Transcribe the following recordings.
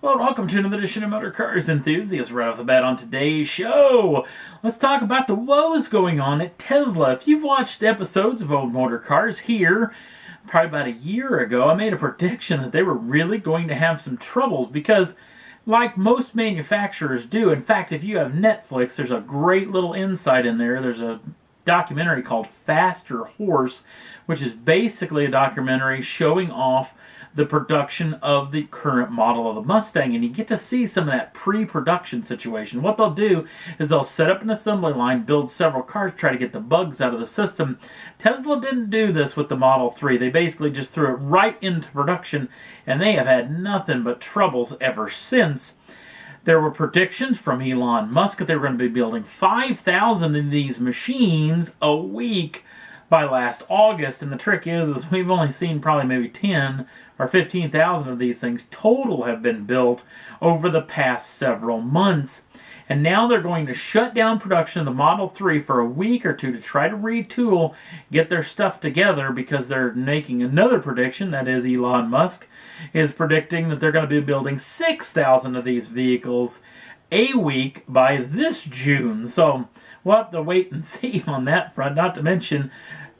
Hello and welcome to another edition of Motor Cars Enthusiasts. Right off the bat on today's show, let's talk about the woes going on at Tesla. If you've watched episodes of Old Motor Cars here, probably about a year ago, I made a prediction that they were really going to have some troubles because, like most manufacturers do, in fact, if you have Netflix, there's a great little insight in there. There's a documentary called Faster Horse, which is basically a documentary showing off the production of the current model of the Mustang, and you get to see some of that pre-production situation. What they'll do is they'll set up an assembly line, build several cars, try to get the bugs out of the system. Tesla didn't do this with the Model 3. They basically just threw it right into production, and they have had nothing but troubles ever since. There were predictions from Elon Musk that they were going to be building 5,000 of these machines a week by last August, and the trick is we've only seen probably maybe 10 or 15,000 of these things total have been built over the past several months. And now they're going to shut down production of the Model 3 for a week or two to try to retool, get their stuff together, because they're making another prediction. That is, Elon Musk is predicting that they're going to be building 6,000 of these vehicles a week by this June. So we'll have to wait and see on that front, not to mention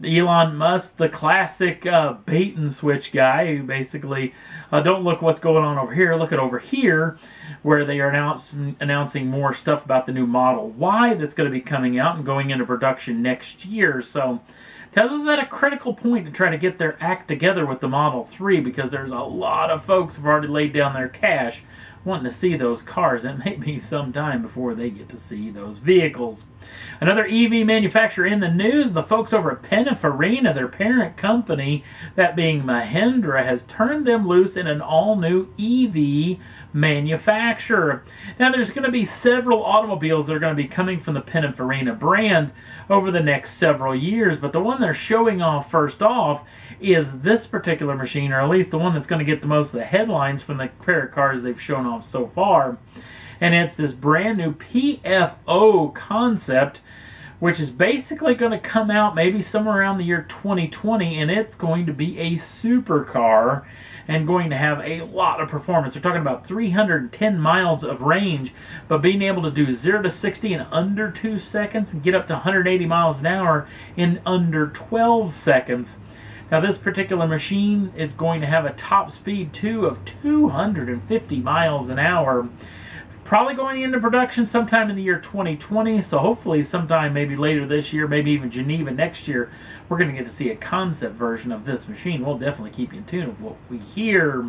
Elon Musk, the classic bait and switch guy, who basically, don't look what's going on over here, look at over here, where they are announcing more stuff about the new Model Y that's going to be coming out and going into production next year. So Tesla's at a critical point to try to get their act together with the Model 3, because there's a lot of folks who have already laid down their cash wanting to see those cars. It may be some time before they get to see those vehicles. Another EV manufacturer in the news, the folks over at Pininfarina, their parent company, that being Mahindra, has turned them loose in an all-new EV manufacturer. Now, there's going to be several automobiles that are going to be coming from the Pininfarina brand over the next several years, but the one they're showing off first off is this particular machine, or at least the one that's going to get the most of the headlines from the pair of cars they've shown off so far. And it's this brand new PFO concept, which is basically going to come out maybe somewhere around the year 2020, and it's going to be a supercar and going to have a lot of performance. They're talking about 310 miles of range, but being able to do 0 to 60 in under 2 seconds and get up to 180 miles an hour in under 12 seconds. Now, this particular machine is going to have a top speed, too, of 250 miles an hour. Probably going into production sometime in the year 2020, so hopefully sometime maybe later this year, maybe even Geneva next year, we're going to get to see a concept version of this machine. We'll definitely keep you in tune of what we hear.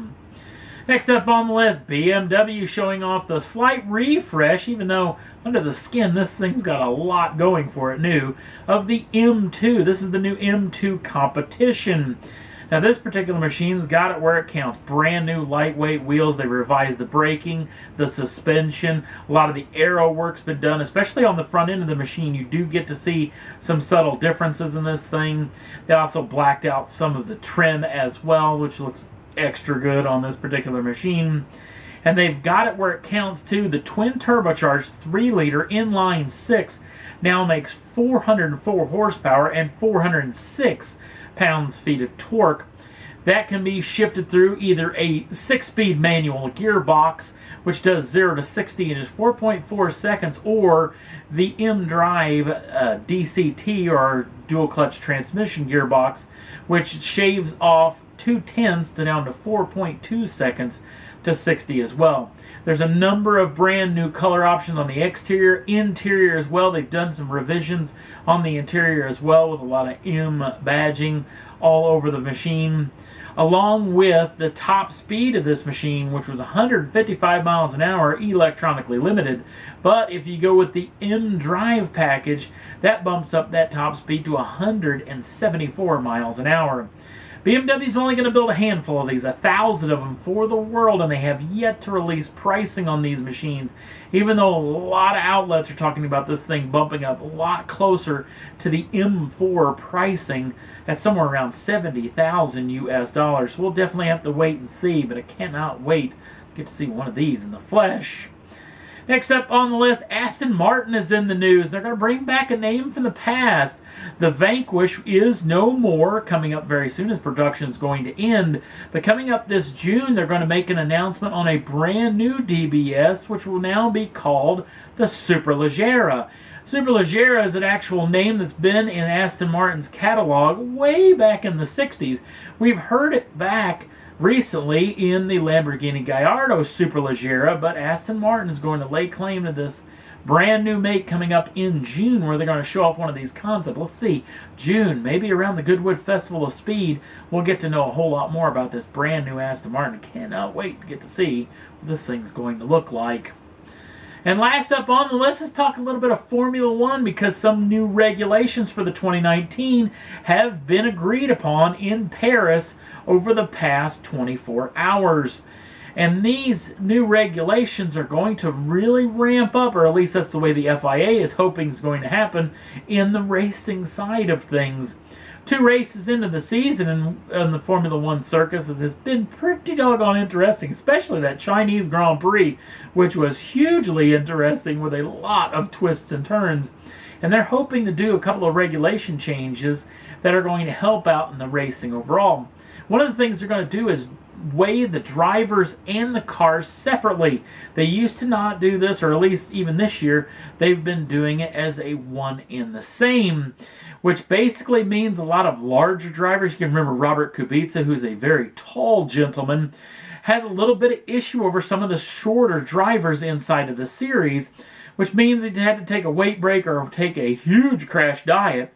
Next up on the list, BMW showing off the slight refresh, even though under the skin this thing's got a lot going for it new, of the M2. This is the new M2 competition. Now, this particular machine's got it where it counts. Brand new lightweight wheels. They revised the braking, the suspension. A lot of the aero work's been done, especially on the front end of the machine. You do get to see some subtle differences in this thing. They also blacked out some of the trim as well, which looks extra good on this particular machine. And they've got it where it counts too. The twin turbocharged 3-liter inline 6 now makes 404 horsepower and 406 pounds-feet of torque. That can be shifted through either a 6-speed manual gearbox, which does 0 to 60 in just 4.4 seconds, or the M-Drive DCT, or dual clutch transmission gearbox, which shaves off 2/10 to down to 4.2 seconds to 60 as well. There's a number of brand new color options on the exterior, interior as well. They've done some revisions on the interior as well, with a lot of M badging all over the machine, along with the top speed of this machine, which was 155 miles an hour, electronically limited. But if you go with the M-Drive package, that bumps up that top speed to 174 miles an hour. BMW's only going to build a handful of these, 1,000 of them for the world, and they have yet to release pricing on these machines, even though a lot of outlets are talking about this thing bumping up a lot closer to the M4 pricing at somewhere around $70,000 US. So we'll definitely have to wait and see, but I cannot wait to get to see one of these in the flesh. Next up on the list, Aston Martin is in the news. They're going to bring back a name from the past. The Vanquish is no more, coming up very soon as production is going to end. But coming up this June, they're going to make an announcement on a brand new DBS, which will now be called the Superleggera. Superleggera is an actual name that's been in Aston Martin's catalog way back in the 60s. We've heard it back recently in the Lamborghini Gallardo Superleggera, but Aston Martin is going to lay claim to this brand new make coming up in June, where they're going to show off one of these concepts. Let's see, June, maybe around the Goodwood Festival of Speed, we'll get to know a whole lot more about this brand new Aston Martin. Cannot wait to get to see what this thing's going to look like. And last up on the list, let's talk a little bit of Formula One, because some new regulations for the 2019 have been agreed upon in Paris over the past 24 hours. And these new regulations are going to really ramp up, or at least that's the way the FIA is hoping is going to happen, in the racing side of things. 2 races into the season in the Formula One circus, it has been pretty doggone interesting, especially that Chinese Grand Prix, which was hugely interesting with a lot of twists and turns. And they're hoping to do a couple of regulation changes that are going to help out in the racing overall. One of the things they're going to do is weigh the drivers and the cars separately. They used to not do this, or at least even this year, they've been doing it as a one in the same, which basically means a lot of larger drivers. You can remember Robert Kubica, who's a very tall gentleman, had a little bit of issue over some of the shorter drivers inside of the series, which means he had to take a weight break or take a huge crash diet.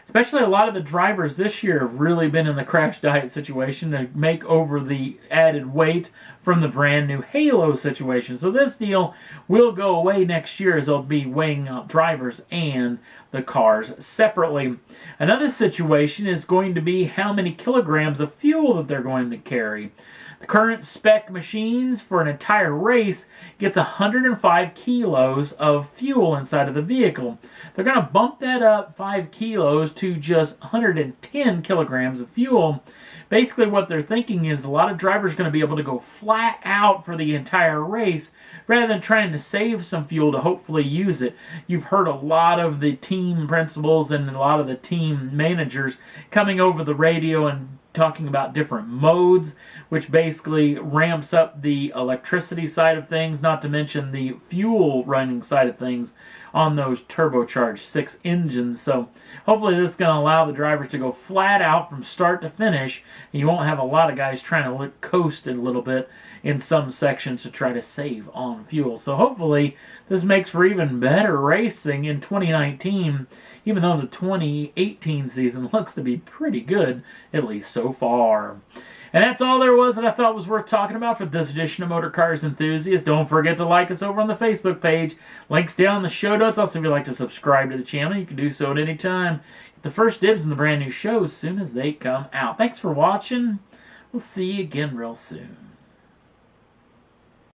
Especially a lot of the drivers this year have really been in the crash diet situation to make over the added weight from the brand new Halo situation. So this deal will go away next year, as they'll be weighing out drivers and the cars separately. Another situation is going to be how many kilograms of fuel that they're going to carry. The current spec machines for an entire race gets 105 kilos of fuel inside of the vehicle. They're going to bump that up 5 kilos to just 110 kilograms of fuel. Basically what they're thinking is a lot of drivers are going to be able to go flat out for the entire race rather than trying to save some fuel to hopefully use it. You've heard a lot of the team principals and a lot of the team managers coming over the radio and talking about different modes, which basically ramps up the electricity side of things, not to mention the fuel running side of things on those turbocharged 6 engines. So hopefully this is going to allow the drivers to go flat out from start to finish, and you won't have a lot of guys trying to coast it a little bit in some sections to try to save on fuel. So hopefully this makes for even better racing in 2019, even though the 2018 season looks to be pretty good, at least so far. And that's all there was that I thought was worth talking about for this edition of Motor Cars Enthusiast. Don't forget to like us over on the Facebook page. Links down in the show notes. Also, if you'd like to subscribe to the channel, you can do so at any time. Get the first dibs on the brand new shows as soon as they come out. Thanks for watching. We'll see you again real soon.